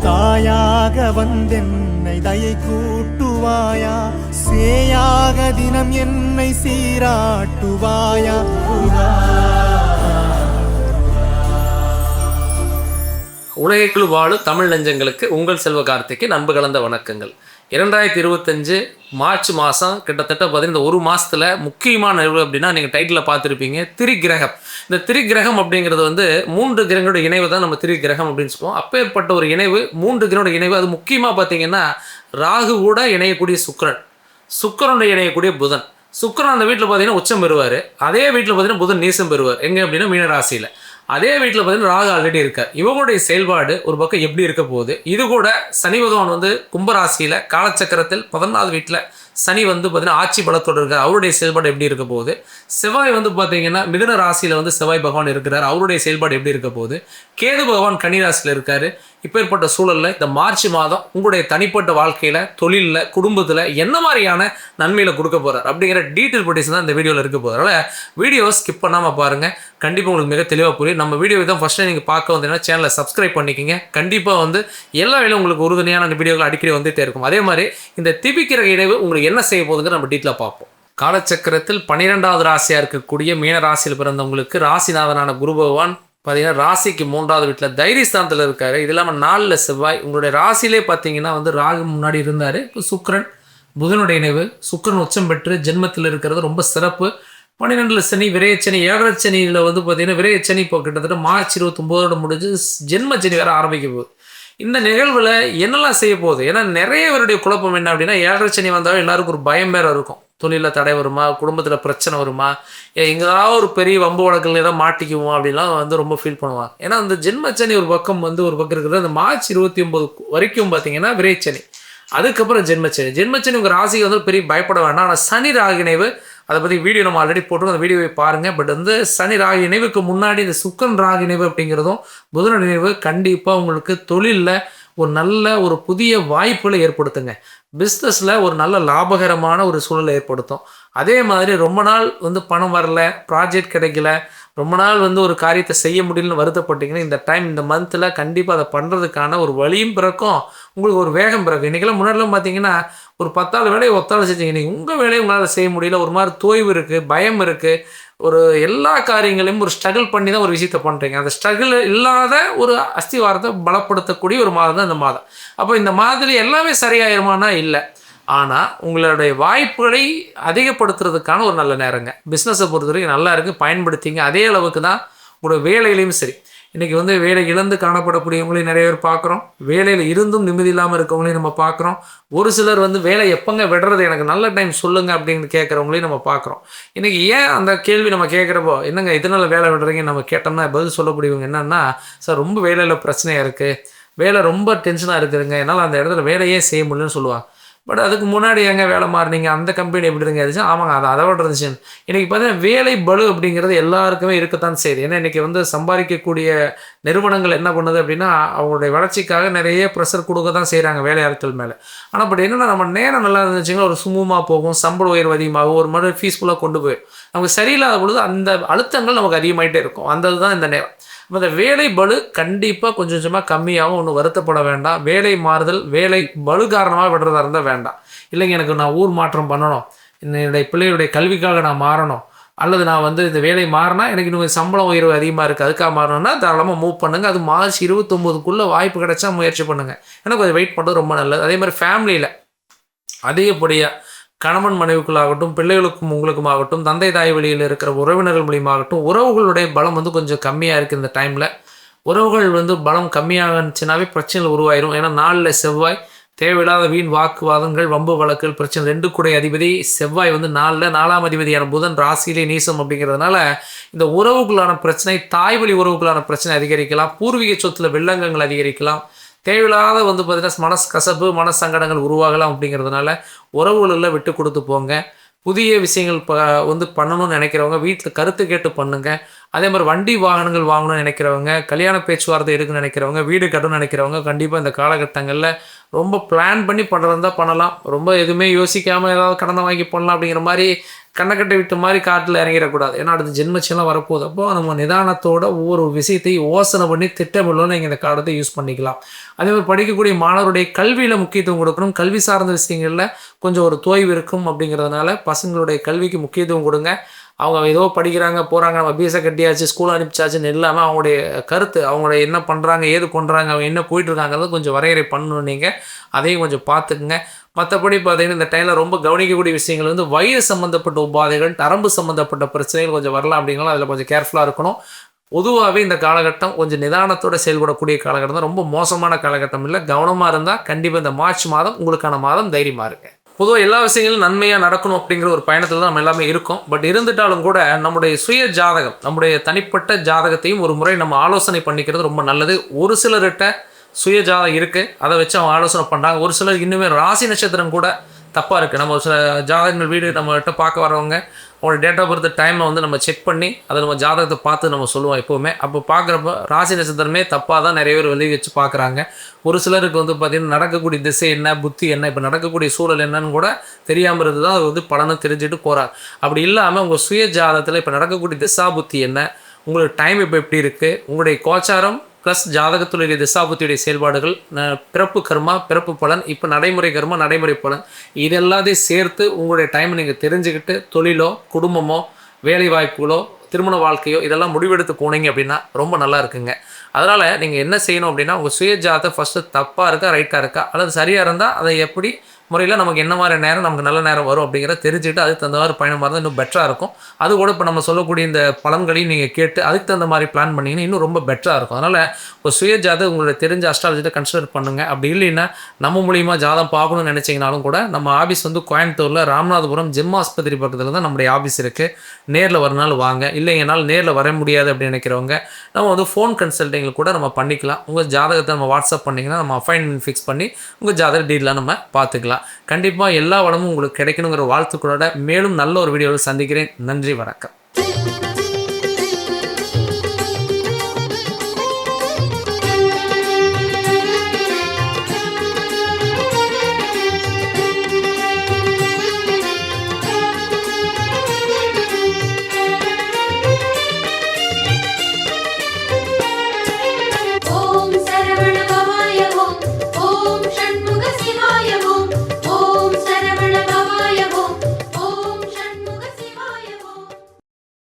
தாயாக வந்தென்னை தயை கூட்டுவாயா, சேயாக தினம் என்னை சீராட்டுவாயா. உலகைக்குள் வாழும் தமிழ் நெஞ்சங்களுக்கு உங்கள் செல்வ கார்த்திக்கு அன்பு கலந்த வணக்கங்கள். 2025 மார்ச் மாதம் கிட்டத்தட்ட பார்த்தீங்கன்னா இந்த ஒரு மாதத்தில் முக்கியமான நிகழ்வு அப்படின்னா நீங்கள் டைட்டில் பார்த்துருப்பீங்க, திரிகிரகம். இந்த திரிகிரகம் அப்படிங்கிறது வந்து 3 கிரகங்களோட இணைவு தான் நம்ம திரிகிரகம் அப்படின்னு சொல்லுவோம். அப்பேற்பட்ட ஒரு இணைவு, 3 கிரகங்களோட இணைவு. அது முக்கியமாக பார்த்தீங்கன்னா ராகு கூட இணையக்கூடிய சுக்கிரன், சுக்கிரனோட இணையக்கூடிய புதன். சுக்கிரன் அந்த வீட்டில் பார்த்தீங்கன்னா உச்சம் பெறுவார், அதே வீட்டில் பார்த்தீங்கன்னா புதன் நீசம் பெறுவார். எங்கே அப்படின்னா மீனராசியில். அதே வீட்டில் பார்த்தீங்கன்னா ராகு ஆல்ரெடி இருக்கார். இவங்களுடைய செயல்பாடு ஒரு பக்கம் எப்படி இருக்க போகுது, இது கூட சனி பகவான் வந்து கும்பராசியில் காலச்சக்கரத்தில் 14வது வீட்டில் சனி வந்து பார்த்தீங்கன்னா ஆட்சி பலத்தோடு இருக்கார். அவருடைய செயல்பாடு எப்படி இருக்க போகுது. செவ்வாய் வந்து பார்த்தீங்கன்னா மிதுன ராசியில் வந்து செவ்வாய் பகவான் இருக்கிறார், அவருடைய செயல்பாடு எப்படி இருக்க போகுது. கேது பகவான் கன்னி ராசியில் இருக்கார். இப்பேற்பட்ட சூழலில் இந்த மார்ச் மாதம் உங்களுடைய தனிப்பட்ட வாழ்க்கையில், தொழிலில், குடும்பத்தில் என்ன மாதிரியான நன்மையில் கொடுக்க போகிறார் அப்படிங்கிற டீட்டெயில் பட்டிஸ் தான் இந்த வீடியோவில் இருக்க போகிறார். அதனால் வீடியோவை ஸ்கிப் பண்ணாமல் பாருங்கள், கண்டிப்பாக உங்களுக்கு மிக தெளிவாக புரியும். நம்ம வீடியோவை தான் ஃபஸ்ட்டு நீங்கள் பார்க்க வந்தீங்கன்னா சேனலை சப்ஸ்கிரைப் பண்ணிக்கிங்க. கண்டிப்பாக வந்து எல்லா வேலையும் உங்களுக்கு உறுதுணையான அந்த வீடியோக்கள் அடிக்கடி வந்துகிட்டே இருக்கும். அதே மாதிரி இந்த திபிக்கிரக இணைவு உங்களுக்கு என்ன செய்ய போகுதுங்கிற நம்ம டீட்டெயிலாக பார்ப்போம். காலச்சக்கரத்தில் 12வது ராசியாக இருக்கக்கூடிய மீன ராசியில் பிறந்தவங்களுக்கு ராசிநாதனான குரு பகவான் பார்த்தீங்கன்னா ராசிக்கு 3வது வீட்டில் தைரியஸ்தானத்தில் இருக்கார். இது இல்லாமல் 4ல் செவ்வாய். உங்களுடைய ராசியிலே பார்த்தீங்கன்னா வந்து ராகு முன்னாடி இருந்தார். இப்போ சுக்கிரன் புதனுடைய இணைவு. சுக்கிரன் உச்சம் பெற்று ஜென்மத்தில் இருக்கிறது ரொம்ப சிறப்பு. 12ல் சனி, விரையச்சனி, 7ரை சனியில் வந்து பார்த்தீங்கன்னா விரையச்சனி இப்போ கிட்டத்தட்ட மார்ச் 29 முடிஞ்சு ஜென்ம சனி வேறு ஆரம்பிக்க போகுது. இந்த நிகழ்வில் என்னெல்லாம் செய்ய போகுது, ஏன்னா நிறைய பேருடைய குழப்பம் என்ன அப்படின்னா 7ரை சனி வந்தாலும் எல்லாருக்கும் ஒரு பயம் வேறு இருக்கும். தொழிலில் தடை வருமா, குடும்பத்தில் பிரச்சனை வருமா, எங்கேயாவது ஒரு பெரிய வம்பு வழக்கில் ஏதாவது மாட்டிக்குவோம் அப்படின்லாம் வந்து ரொம்ப ஃபீல் பண்ணுவாங்க. ஏன்னா அந்த ஜென்மச்சனி ஒரு பக்கம் இருக்கிறது. அந்த மார்ச் 29 வரைக்கும் பார்த்தீங்கன்னா விரைச்சனி, அதுக்கப்புறம் ஜென்மச்சனி. ஜென்மச்சனி உங்கள் ராசிக்கு வந்து பெரிய பயப்பட வேண்டாம். ஆனால் சனி ராகு இணைவு, அதை பற்றி வீடியோ நம்ம ஆல்ரெடி போட்டோம், அந்த வீடியோவை பாருங்கள். பட் வந்து சனி ராகு இணைவுக்கு முன்னாடி இந்த சுக்கிரன் ராகு இணைவு அப்படிங்கிறதும் புதன் இணைவு கண்டிப்பாக உங்களுக்கு தொழிலில் ஒரு நல்ல ஒரு புதிய வாய்ப்புகளை ஏற்படுத்துங்க. பிஸ்னஸில் ஒரு நல்ல லாபகரமான ஒரு சூழலை ஏற்படுத்தும். அதே மாதிரி ரொம்ப நாள் வந்து பணம் வரல, ப்ராஜெக்ட் கிடைக்கல, ரொம்ப நாள் வந்து ஒரு காரியத்தை செய்ய முடியலன்னு வருத்தப்பட்டீங்கன்னா இந்த டைம், இந்த மந்தில் கண்டிப்பாக அதை பண்ணுறதுக்கான ஒரு வழியும் பிறக்கும், உங்களுக்கு ஒரு வேகம் பிறக்கும். இன்றைக்கெல்லாம் முன்னாடிலாம் பார்த்தீங்கன்னா ஒரு 10 வேலையை ஒத்தாள் செஞ்சீங்க, இன்றைக்கி உங்கள் வேலையை உங்களால் செய்ய முடியல, ஒரு மாதிரி தோய்வு இருக்குது, பயம் இருக்குது, ஒரு எல்லா காரியங்களையும் ஒரு ஸ்ட்ரகிள் பண்ணி தான் ஒரு விஷயத்தை பண்ணுறீங்க. அந்த ஸ்ட்ரகிள் இல்லாத ஒரு அஸ்திவாரத்தை பலப்படுத்தக்கூடிய ஒரு மாதம் தான் இந்த மாதம். அப்போ இந்த மாதிரி எல்லாமே சரியாயிருமானா இல்லை, ஆனால் உங்களுடைய வாய்ப்புகளை அதிகப்படுத்துறதுக்கான ஒரு நல்ல நேரங்க. பிஸ்னஸை பொறுத்த வரைக்கும் நல்லா இருக்குது, பயன்படுத்திங்க. அதே அளவுக்கு தான் உங்களோட வேலையிலையும் சரி. இன்றைக்கி வந்து வேலை இழந்து காணப்படக்கூடியவங்களையும் நிறைய பேர் பார்க்குறோம், வேலையில் இருந்தும் நிம்மதி இல்லாமல் இருக்கவங்களையும் நம்ம பார்க்குறோம். ஒரு சிலர் வந்து வேலை எப்போங்க விடுறது, எனக்கு நல்ல டைம் சொல்லுங்கள் அப்படின்னு கேட்குறவங்களையும் நம்ம பார்க்குறோம். இன்றைக்கி ஏன் அந்த கேள்வி நம்ம கேட்குறப்போ, என்னங்க இதனால் வேலை விடுறீங்க நம்ம கேட்டோம்னா பதில் சொல்லக்கூடியவங்க என்னென்னா, சார் ரொம்ப வேலையில் பிரச்சனையாக இருக்குது, வேலை ரொம்ப டென்ஷனாக இருக்குதுங்க, என்னால் அந்த இடத்துல வேலையே செய்ய முடியலன்னு சொல்லுவாங்க. பட் அதுக்கு முன்னாடி எங்க வேலை மாறினீங்க, அந்த கம்பெனி எப்படி இருந்துச்சு, ஆமாங்க அதை விட இருந்துச்சு. இன்றைக்கி பார்த்தீங்கன்னா வேலை பளு அப்படிங்கிறது எல்லாருக்குமே இருக்கத்தான் செய்யுது. ஏன்னா இன்றைக்கி வந்து சம்பாதிக்கக்கூடிய நிறுவனங்கள் என்ன பண்ணுது அப்படின்னா அவங்களுடைய வளர்ச்சிக்காக நிறைய ப்ரெஷர் கொடுக்க தான் செய்கிறாங்க வேலையாட்கள் மேலே. ஆனால் பட் என்னென்னா நம்ம நேரம் நல்லா இருந்துச்சுங்களா ஒரு சுமூகமாக போகும், சம்பள உயர்வு அதிகமாகும், ஒரு மாதிரி ஃபீஸ்ஃபுல்லாக கொண்டு போயிடும். நமக்கு சரியில்லாத பொழுது அந்த அழுத்தங்கள் நமக்கு அதிகமாகிட்டே இருக்கும். அந்த இதுதான் இந்த நேரம். அப்போ இந்த வேலை பளு கண்டிப்பாக கொஞ்சம் கொஞ்சமாக கம்மியாகவும், ஒன்றும் வருத்தப்பட வேண்டாம். வேலை மாறுதல், வேலை பளு காரணமாக விடுறதா இருந்தால் வேண்டாம். இல்லைங்க எனக்கு நான் ஊர் மாற்றம் பண்ணணும், என்னுடைய பிள்ளைகளுடைய கல்விக்காக நான் மாறணும், அல்லது நான் வந்து இந்த வேலை மாறினா எனக்கு இன்னும் சம்பளம் உயர்வு அதிகமாக இருக்குது அதுக்காக மாறணும்னா தாராளமாக மூவ் பண்ணுங்கள். அது மார்ச் 29க்குள்ளே வாய்ப்பு கிடைச்சா முயற்சி பண்ணுங்கள். ஏன்னா கொஞ்சம் வெயிட் பண்ணுறது ரொம்ப நல்லது. அதே மாதிரி ஃபேமிலியில் அதிகப்படியாக கணவன் மனைவிக்குள்ளாகட்டும், பிள்ளைகளுக்கும் உங்களுக்குமாகட்டும், தந்தை தாய் வழியில் இருக்கிற உறவினர்கள் மூலியமாகட்டும், உறவுகளுடைய பலம் வந்து கொஞ்சம் கம்மியாக இருக்குது இந்த டைமில். உறவுகள் வந்து பலம் கம்மியாகச்சுனாவே பிரச்சனைகள் உருவாயிரும். ஏன்னா 4ல் செவ்வாய், தேவையில்லாத வீண் வாக்குவாதங்கள், வம்பு வழக்குகள், பிரச்சனை. 2 கூடைய அதிபதி செவ்வாய் வந்து 4ஆம் அதிபதியான புதன் ராசியிலே நீசம் அப்படிங்கிறதுனால இந்த உறவுக்குள்ளான பிரச்சனை, தாய் வழி உறவுக்குள்ளான பிரச்சனை அதிகரிக்கலாம், பூர்வீக சொத்தில் வெள்ளங்கள் அதிகரிக்கலாம், தேவையில்லாத வந்து பார்த்திங்கன்னா மனக்கசப்பு, மனசங்கடங்கள் உருவாகலாம். அப்படிங்கிறதுனால உறவுகளில் விட்டு கொடுத்து போங்க. புதிய விஷயங்கள் வந்து பண்ணணும்னு நினைக்கிறவங்க வீட்டில் கருத்து கேட்டு பண்ணுங்கள். அதே மாதிரி வண்டி வாகனங்கள் வாங்கணும்னு நினைக்கிறவங்க, கல்யாண பேச்சுவார்த்தை இருக்குன்னு நினைக்கிறவங்க, வீடு கட்டணும்னு நினைக்கிறவங்க கண்டிப்பாக இந்த காலகட்டங்களில் ரொம்ப பிளான் பண்ணி பண்ணுறதா பண்ணலாம். ரொம்ப எதுவுமே யோசிக்காமல் ஏதாவது கடனை வாங்கி பண்ணலாம் அப்படிங்கிற மாதிரி கண்ணக்கட்டை விட்ட மாதிரி காட்டில் இறங்கிடக்கூடாது. ஏன்னா அடுத்து ஜென்மச்செல்லாம் வரப்போகுது. அப்போ நம்ம நிதானத்தோட ஒவ்வொரு விஷயத்தையும் யோசனை பண்ணி திட்டமிடலும் நீங்கள் இந்த காலத்தை யூஸ் பண்ணிக்கலாம். அதே மாதிரி படிக்கக்கூடிய மாணவருடைய கல்வியில் முக்கியத்துவம் கொடுக்கணும். கல்வி சார்ந்த விஷயங்களில் கொஞ்சம் ஒரு தோய்வு இருக்கும் அப்படிங்கிறதுனால பசங்களுடைய கல்விக்கு முக்கியத்துவம் கொடுங்க. அவங்க ஏதோ படிக்கிறாங்க போகிறாங்க, நம்ம பீஸை கட்டியாச்சு ஸ்கூல் அனுப்பிச்சாச்சுன்னு இல்லாமல் அவங்களுடைய கருத்து, அவங்களுடைய என்ன பண்ணுறாங்க ஏது பண்ணுறாங்க அவங்க என்ன போயிட்டுருக்காங்கிறத கொஞ்சம் வரையறை பண்ணணும். நீங்கள் அதையும் கொஞ்சம் பார்த்துக்குங்க. மற்றபடி பார்த்தீங்கன்னா இந்த டைமில் ரொம்ப கவனிக்கக்கூடிய விஷயங்கள் வந்து வயிறு சம்மந்தப்பட்ட உபாதைகள், நரம்பு சம்மந்தப்பட்ட பிரச்சனைகள் கொஞ்சம் வரலாம் அப்படின்னாலும் அதில் கொஞ்சம் கேர்ஃபுல்லாக இருக்கணும். பொதுவாகவே இந்த காலகட்டம் கொஞ்சம் நிதானத்தோடு செயல்படக்கூடிய காலகட்டம் தான். ரொம்ப மோசமான காலகட்டம் இல்லை. கவனமாக இருந்தால் கண்டிப்பாக இந்த மார்ச் மாதம் உங்களுக்கான மாதம். தைரியமாக இருங்க. பொதுவாக எல்லா விஷயங்களும் நன்மையாக நடக்கணும் அப்படிங்கிற ஒரு பயணத்தில் தான் நம்ம எல்லாமே இருக்கோம். பட் இருந்துட்டாலும் கூட நம்முடைய சுய ஜாதகம், நம்முடைய தனிப்பட்ட ஜாதகத்தையும் ஒரு முறை நம்ம ஆலோசனை பண்ணிக்கிறது ரொம்ப நல்லது. ஒரு சிலர்கிட்ட சுய ஜாதகம் இருக்குது, அதை வச்சு அவங்க ஆலோசனை பண்ணுறாங்க. ஒரு சிலர் இன்னுமே ராசி நட்சத்திரம் கூட தப்பாக இருக்குது. நம்ம சில ஜாதகங்கள் வீடு நம்மகிட்ட பார்க்க வரவங்க அவங்களோட டேட் ஆஃப் பர்த் டைமை வந்து நம்ம செக் பண்ணி அதை நம்ம ஜாதகத்தை பார்த்து நம்ம சொல்லுவோம் எப்போவுமே. அப்போ பார்க்குறப்ப ராசி நட்சத்திரமே தப்பாக தான் நிறைய பேர் வெளியே வச்சு பார்க்குறாங்க. ஒரு சிலருக்கு வந்து பார்த்திங்கன்னா நடக்கக்கூடிய திசை என்ன, புத்தி என்ன, இப்போ நடக்கக்கூடிய சூழல் என்னன்னு கூட தெரியாமல் இருந்து தான் அது வந்து பலனை தெரிஞ்சுட்டு போகிறாங்க. அப்படி இல்லாமல் உங்கள் சுய ஜாதகத்தில் இப்போ நடக்கக்கூடிய திசா புத்தி என்ன, உங்களுக்கு டைம் இப்போ எப்படி இருக்குது, உங்களுடைய கோச்சாரம் ப்ளஸ் ஜாதகத்துடைய திசாபுத்தியுடைய செயல்பாடுகள், பிறப்பு கர்மா, பிறப்பு பலன், இப்போ நடைமுறை கர்மா, நடைமுறை பலன், இது எல்லாத்தையும் சேர்த்து உங்களுடைய டைமை நீங்கள் தெரிஞ்சுக்கிட்டு தொழிலோ குடும்பமோ வேலை வாய்ப்புகளோ திருமண வாழ்க்கையோ இதெல்லாம் முடிவெடுத்து போனீங்க அப்படின்னா ரொம்ப நல்லா இருக்குங்க. அதனால் நீங்கள் என்ன செய்யணும் அப்படின்னா உங்கள் சுய ஜாதகம் ஃபஸ்ட்டு தப்பாக இருக்கா ரைட்டாக இருக்கா, அல்லது சரியாக இருந்தால் அதை எப்படி முறையில் நமக்கு என்ன மாதிரி நேரம் நமக்கு நல்ல நேரம் வரும் அப்படிங்கிறத தெரிஞ்சுக்கிட்டு அதுக்கு தகுந்த மாதிரி பயணமாக இருந்தால் இன்னும் பெட்டராக இருக்கும். அது கூட இப்போ நம்ம சொல்லக்கூடிய இந்த பலன்களையும் நீங்கள் கேட்டு அதுக்கு தகுந்த மாதிரி பிளான் பண்ணிங்கன்னா இன்னும் ரொம்ப பெட்டராக இருக்கும். அதனால் ஒரு சுய ஜாதகம் உங்களுடைய தெரிஞ்ச அஸ்ட்ராலஜிட்ட கன்சிடர் பண்ணுங்கள். அப்படி இல்லைன்னா நம்ம மூலியமாக ஜாதகம் பார்க்கணும்னு நினச்சிங்கனாலும் கூட நம்ம ஆஃபீஸ் வந்து கோயம்புத்தூரில் ராமநாதபுரம் ஜிம் ஆஸ்பத்திரி பக்கத்தில் தான் நம்முடைய ஆஃபீஸ் இருக்குது. நேரில் வரனாலும் வாங்க, இல்லைங்கனால நேரில் வர முடியாது அப்படின்னு நினைக்கிறவங்க நம்ம வந்து ஃபோன் கன்சல்டிங்கில் கூட நம்ம பண்ணிக்கலாம். உங்கள் ஜாதகத்தை நம்ம வாட்ஸ்அப் பண்ணிங்கன்னா நம்ம அப்பாயின்மெண்ட் ஃபிக்ஸ் பண்ணி உங்கள் ஜாதக டீட்டெயிலாக நம்ம பார்த்துக்கலாம். கண்டிப்பாக எல்லா வளமும் உங்களுக்கு கிடைக்கணுங்கிற வாழ்த்துக்களோட மேலும் நல்ல ஒரு வீடியோவில் சந்திக்கிறேன். நன்றி, வணக்கம்.